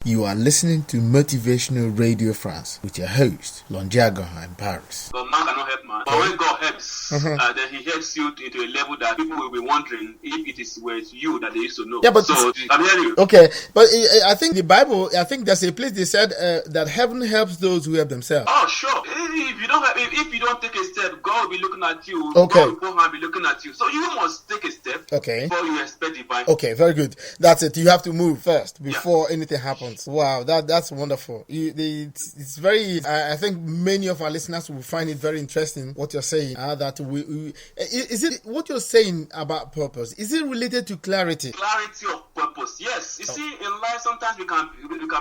You are listening to Motivational Radio France with your host, Longiago in Paris. But man cannot help man. But when God helps, then he helps you into a level that people will be wondering if it is with you that they used to know. Yeah, but so I'm hearing you. Okay, but I think the Bible, I think there's a place they said that heaven helps those who help themselves. Oh, sure. If you don't take a step, God will be looking at you. Okay. God will be looking at you. So you must take a step. Okay. Before you expect divine. Okay, very good. That's it. You have to move first before anything happens. Wow, that's wonderful. It's very. I think many of our listeners will find it very interesting what you're saying. That is it what you're saying about purpose? Is it related to clarity? Clarity of purpose. Yes. You see, in life sometimes we can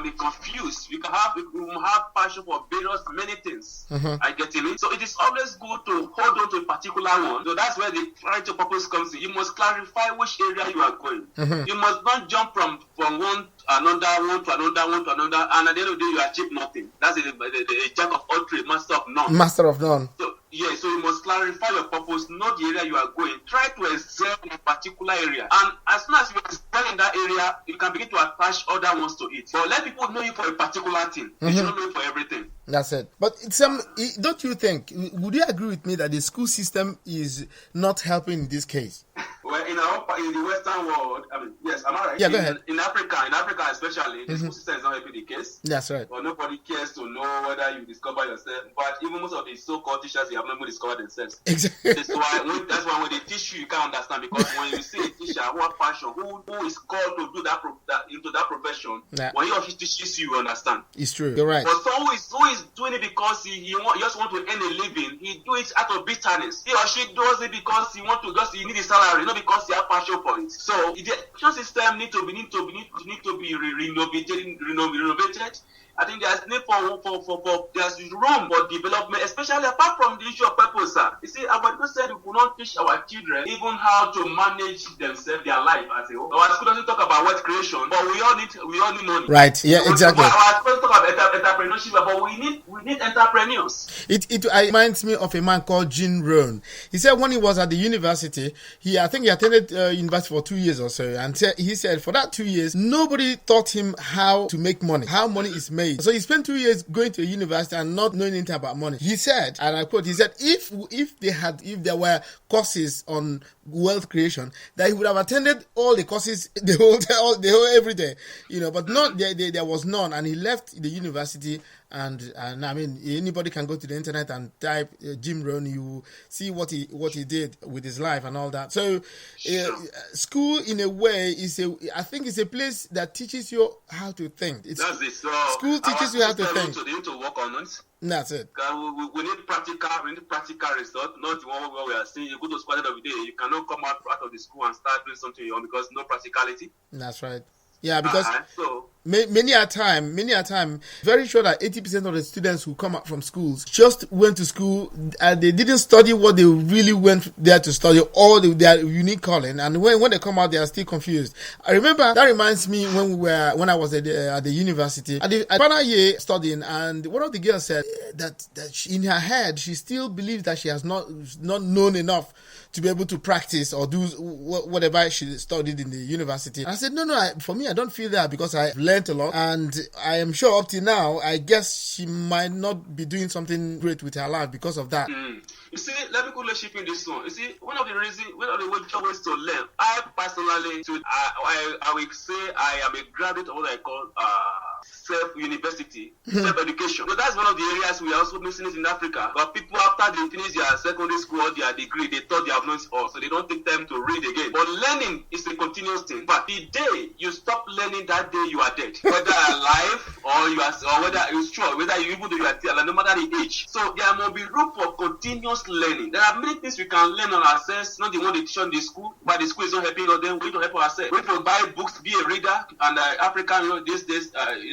be confused. We can have passion for many things. I get it. So it is always good to hold on to a particular one. So that's where the clarity of purpose comes in. You must clarify which area you are going. You must not jump from one to another, and at the end of the day you achieve nothing. That's the jack of all trades, master of none. Master of none. So you must clarify your purpose, not the area you are going. Try to excel in a particular area. And as soon as you excel in that area, you can begin to attach other ones to it. But let people know you for a particular thing. You should not know you for everything. That's it. But don't you think, would you agree with me that the school system is not helping in this case? Well, in the Western world, yes, am I right? Yeah, go ahead. In Africa especially, the school system is not helping the case. That's right. But nobody cares to know whether you discover yourself. But even most of the so-called teachers, they have not even discovered themselves. Exactly. That's why when they teach you, you can't understand. Because when you see a teacher who has passion, who is called to do into that profession, when he or she teaches you, you understand. It's true. You're right. But someone who is doing it because he just want to earn a living, he do it out of bitterness. He or she does it because he need a salary, not because he has passion for it. So the education system need to be renovated. I think there's need there's room for development, especially apart from the issue of purpose, sir. You see, our people said we could not teach our children even how to manage themselves, their life as a whole. Our school doesn't talk about wealth creation, but we all need money. Right. Yeah. Exactly. Our school talk about entrepreneurship, but we need entrepreneurs. It reminds me of a man called Jim Rohn. He said when he was at the university, I think he attended university for 2 years or so, and he said for that 2 years nobody taught him how to make money, how money is made. So he spent 2 years going to a university and not knowing anything about money. He said, and I quote, he said, if there were courses on wealth creation, that he would have attended all the courses the whole every day, but not there was none, and he left the university. And I mean, anybody can go to the internet and type Jim Rohn. You see what he did with his life and all that. So, school in a way I think it's a place that teaches you how to think. That's it. So school teaches you how to think. They need to work on it. That's it. We need practical result, not the one where we are saying you go to school at the end of the day, you cannot come out of the school and start doing something your own because no practicality. That's right. Yeah, because many a time, very sure that 80% of the students who come out from schools just went to school and they didn't study what they really went there to study, or their unique calling. And when they come out, they are still confused. I remember that reminds me when I was at the university, at the final year studying, and one of the girls said that in her head she still believes that she has not known enough to be able to practice or do whatever she studied in the university. And I said, no, for me, I don't feel that, because I've learned a lot, and I am sure up till now, I guess she might not be doing something great with her life because of that. You see, let me quickly chip in this one. You see, one of the ways to learn, I personally, I will say I am a graduate of what I call self-university, self-education. So that's one of the areas we are also missing it in Africa. But people, after they finish their secondary school or their degree, they thought they have known it all, so they don't take time to read again. But learning is a continuous thing. But the day you stop learning, that day you are dead. Whether alive or whether it's true, whether you even though you are still, no matter the age. So there must be room for continuous learning. There are many things we can learn on ourselves, not the one they teach on the school, but the school is not helping us. Then we need to help ourselves. We need to buy books, be a reader, and African, these days,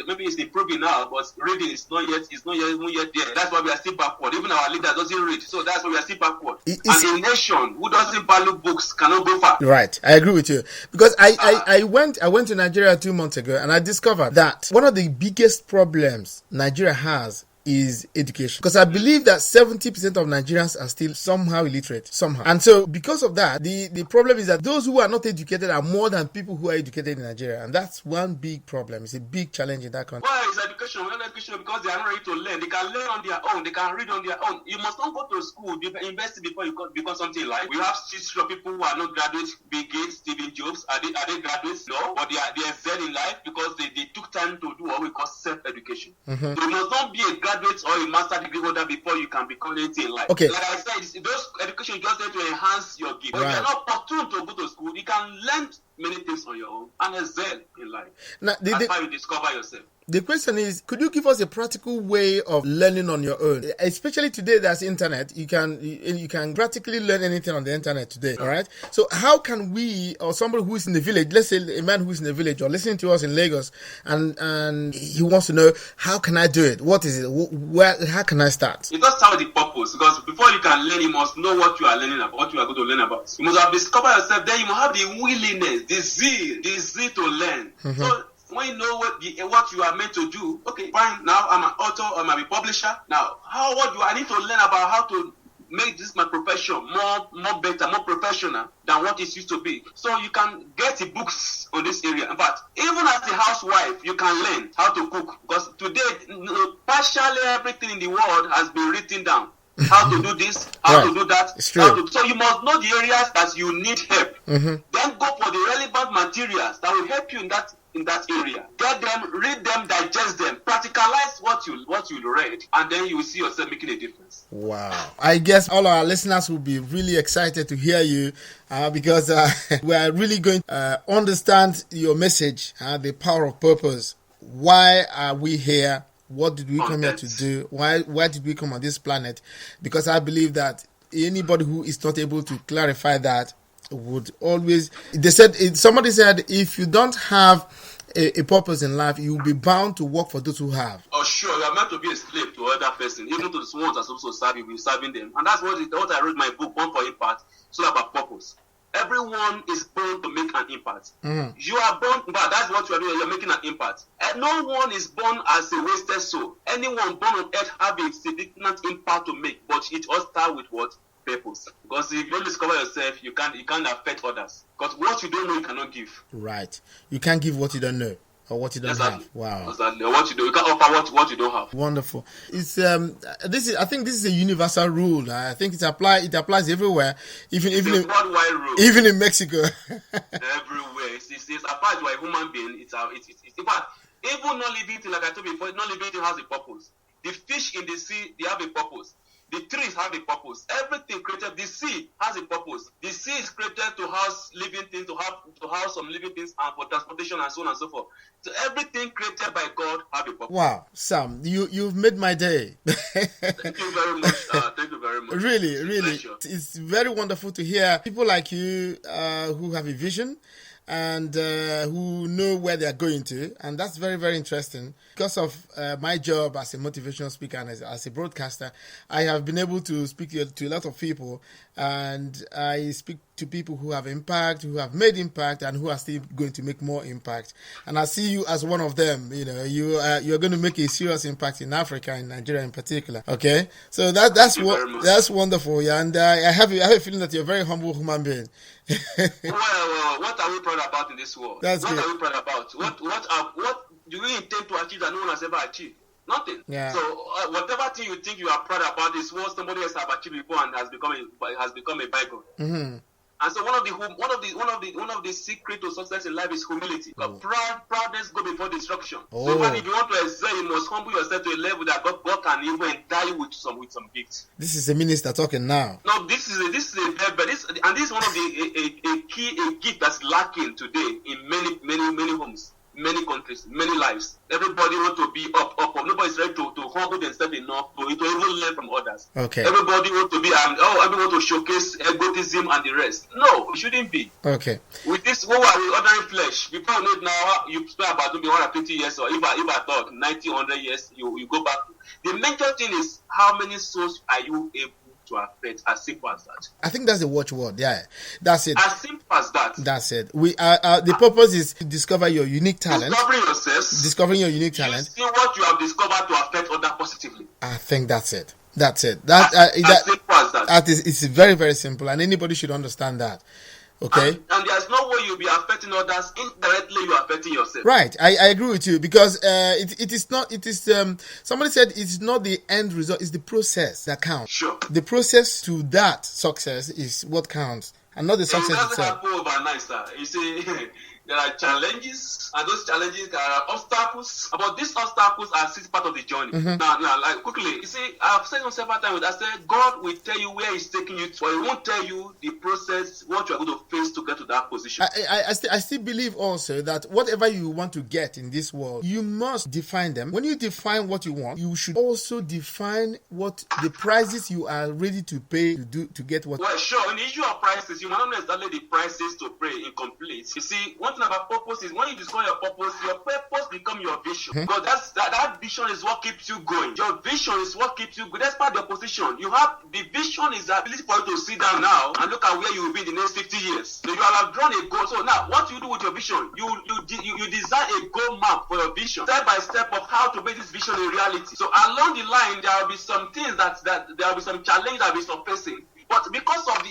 maybe it's improving now, but reading is not yet there. That's why we are still backward. Even our leader doesn't read, so that's why we are still backward. And a nation who doesn't value books cannot go far. Right, I agree with you, because I went to Nigeria 2 months ago, and I discovered that one of the biggest problems Nigeria has is education. Because I believe that 70% of Nigerians are still somehow illiterate, somehow. And so because of that, the problem is that those who are not educated are more than people who are educated in Nigeria. And that's one big problem. It's a big challenge in that country. Why is education? Well, education because they are not ready to learn. They can learn on their own. They can read on their own. You must not go to school, university before you become something like. We have history of people who are not graduates, Bill Gates, Stephen Jobs. Are they graduates? No. But they excel in life because they took time to do what we call self-education. Mm-hmm. So you must not be a graduate or a master degree holder before you can become anything in life. Okay. Like I said, those education is just there to enhance your gift. But if you're not opportune to go to school, you can learn many things on your own and excel in life. Now, that's how you discover yourself. The question is, could you give us a practical way of learning on your own? Especially today, there's internet. You can practically learn anything on the internet today. All right. So how can we, or somebody who is in the village, let's say a man who is in the village or listening to us in Lagos, and he wants to know, how can I do it? What is it? How can I start? You just start with the purpose, because before you can learn, you must know what you are learning about, what you are going to learn about. You must have discovered yourself. Then you must have the willingness, the zeal to learn. Mm-hmm. So when you know what you are meant to do, okay, fine. Now I'm an author, I'm a publisher. Now, I need to learn about how to make this my profession more better, more professional than what it used to be. So you can get the books on this area. In fact, even as a housewife, you can learn how to cook, because today, partially everything in the world has been written down. How to do this, how to do that. It's true. So you must know the areas that you need help. Mm-hmm. Then go for the relevant materials that will help you in that area. Get them, read them, digest them, practicalize what you read, and then you will see yourself making a difference. Wow. I guess all our listeners will be really excited to hear you because we are really going to understand your message, the power of purpose. Why are we here? What did we come here to do? Why did we come on this planet? Because I believe that anybody who is not able to clarify that would always... Somebody said, if you don't have a purpose in life, you will be bound to work for those who have. Oh, sure. You are meant to be a slave to other person, even to the ones that are supposed to serve you, serving them. And that's what I wrote in my book, Born for Impact. It's all about purpose. Everyone is born to make an impact. Mm. You are born, but that's what you are doing. You're making an impact. And no one is born as a wasted soul. Anyone born on earth have a significant impact to make, but it all starts with what? Purpose. Because if you don't discover yourself, you can't affect others. Because what you don't know, you cannot give. Right. You can't give what you don't know. Or what you don't have. Wow. Exactly. Or what you do. You can't offer what you don't have. Wonderful. It's I think this is a universal rule. I think it applies everywhere. Even a worldwide rule. Even in Mexico. Everywhere. It applies to a human being. It's in fact, even non-living thing, like I told you before, non-living thing has a purpose. The fish in the sea, they have a purpose. The trees have a purpose. Everything created, the sea has a purpose. The sea is created to house living things, to house some living things, and for transportation and so on and so forth. So everything created by God have a purpose. Wow, Sam, you've made my day. Thank you very much. Thank you very much. Really, it's very wonderful to hear people like you who have a vision and who know where they are going to, and that's very, very interesting. Because of my job as a motivational speaker and as a broadcaster, I have been able to speak to a lot of people, and I speak to people who have impact, who have made impact, and who are still going to make more impact. And I see you as one of them. You know, you're going to make a serious impact in Africa, in Nigeria in particular. Okay, so that's wonderful. Yeah, and I have a feeling that you're a very humble human being. Well, what are we proud about in this world? What are we proud about? What do we intend to achieve that no one has ever achieved? Nothing. Yeah. So whatever thing you think you are proud about is what somebody else have achieved before and has become a bygone. Mm-hmm. And so one of the secret to success in life is humility. Oh. Proudness go before destruction. Oh. So if you want to excel, you must humble yourself to a level that God can even endow you with some gifts. This is a minister talking now. No, this is one of a gift that's lacking today in many homes. Many countries, many lives. Everybody want to be up. Nobody's ready to humble themselves enough to even learn from others. Okay. Everybody want to be everybody want to showcase egotism and the rest. No, it shouldn't be. Okay. With this, what are we ordering flesh? Before you know it now, you spend about maybe 120 years, or if I thought 90, 100 years, you go back. The major thing is how many souls are you able to affect. As simple as that. I think that's the watchword. Yeah, that's it. As simple as that. That's it. We the purpose is to discover your unique talent. Discovering yourself. Discovering your unique talent. Using what you have discovered to affect others positively. I think that's it. That's it. As simple as that. That is, it's very, very simple, and anybody should understand that. Okay. And there's no way you'll be affecting others indirectly. You're affecting yourself. Right. I agree with you, because it is not. It is somebody said it's not the end result. It's the process that counts. Sure. The process to that success is what counts, and not the success It doesn't itself. happen overnight, sir. You see, there are challenges, and those challenges, there are obstacles. But these obstacles are still part of the journey. Now, like quickly, you see, I've said on several times. I said God will tell you where He's taking you to, but He won't tell you the process, what you are going to face to get to that position. I still believe also that whatever you want to get in this world, you must define them. When you define what you want, you should also define what the prices you are ready to pay to get what. Well, sure. In the issue of prices, you might not know exactly the prices to pay incomplete. You see, one thing about purpose is when you discover your purpose become your vision. Because that vision is what keeps you going. Your vision is what keeps you going. That's part of your position. You have the vision is the ability for you to sit down now and look at where you will be in the next 50 years. So you have drawn a goal. So now, what you do with your vision? You design a goal map for your vision, step by step of how to make this vision a reality. So along the line, there will be some things that there will be some challenges that will be surfacing. But because of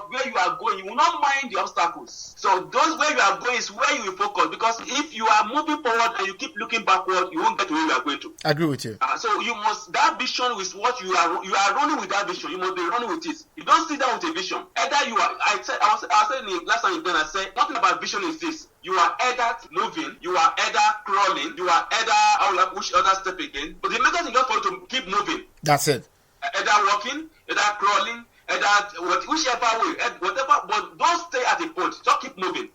where you are going, you will not mind the obstacles. So those where you are going is where you will focus. Because if you are moving forward and you keep looking backward, you won't get to where you are going to. I agree with you. So you must, that vision is what you are running with that vision. You must be running with it. You don't sit down with a vision. Either you are, I said in the last time I said, one thing about vision is this. You are either moving, you are either crawling, you are either, I will push other step again. But the method is just for you to keep moving. That's it. Either walking, either crawling, whichever way, whatever, but don't stay at a point. Just keep moving.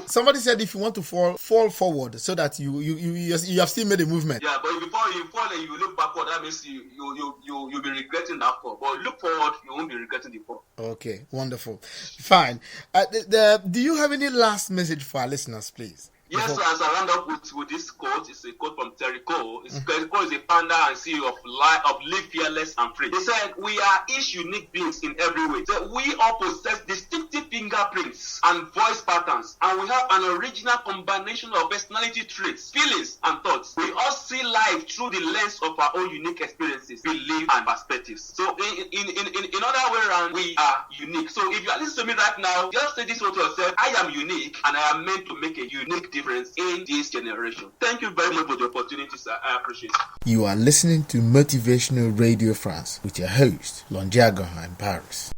Somebody said if you want to fall forward so that you have still made a movement. Yeah, but if you fall and you look backward, that means you'll be regretting that fall. But look forward, you won't be regretting the fall. Okay, wonderful, fine. Do you have any last message for our listeners, please? Yes, so as I round up with this quote, it's a quote from Terry Cole. Terry Cole is a founder and CEO of Live Fearless and Free. He said, we are each unique beings in every way. So we all possess distinctive fingerprints and voice patterns, and we have an original combination of personality traits, feelings, and thoughts. We all see life through the lens of our own unique experiences, beliefs, and perspectives. So in other way around, we are unique. So if you are listening to me right now, just say this to yourself, I am unique, and I am meant to make a unique difference in this generation. Thank you very much for the opportunity, sir. I appreciate it. You are listening to Motivational Radio France with your host, Lonjago in Paris.